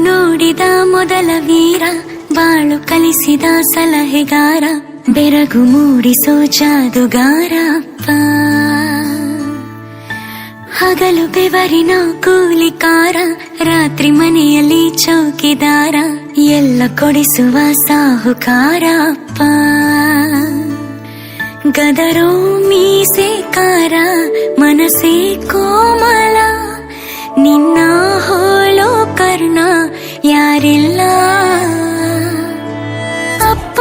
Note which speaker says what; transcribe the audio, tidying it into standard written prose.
Speaker 1: ನೋಡಿದ ಮೊದಲ ವೀರ, ಬಾಳು ಕಲಿಸಿದ ಸಲಹೆಗಾರ, ಬೆರಗು ಮೂಡಿಸೋ ಜಾದುಗಾರ ಅಪ್ಪ. ಹಗಲು ಬೆವರಿನ ಕೂಲಿಕಾರ, ರಾತ್ರಿ ಮನೆಯಲ್ಲಿ ಚೌಕಿದಾರ, ಎಲ್ಲ ಕೊಡಿಸುವ ಸಾಹುಕಾರ ಅಪ್ಪ. ಗದರೋ ಮೀಸೆಕಾರ, ಮನಸ್ಸೇ ಕೋಮಲ, ನಿನ್ನ ಹೋಳೋ ಕರ್ಣ ಯಾರಿಲ್ಲ ಅಪ್ಪ.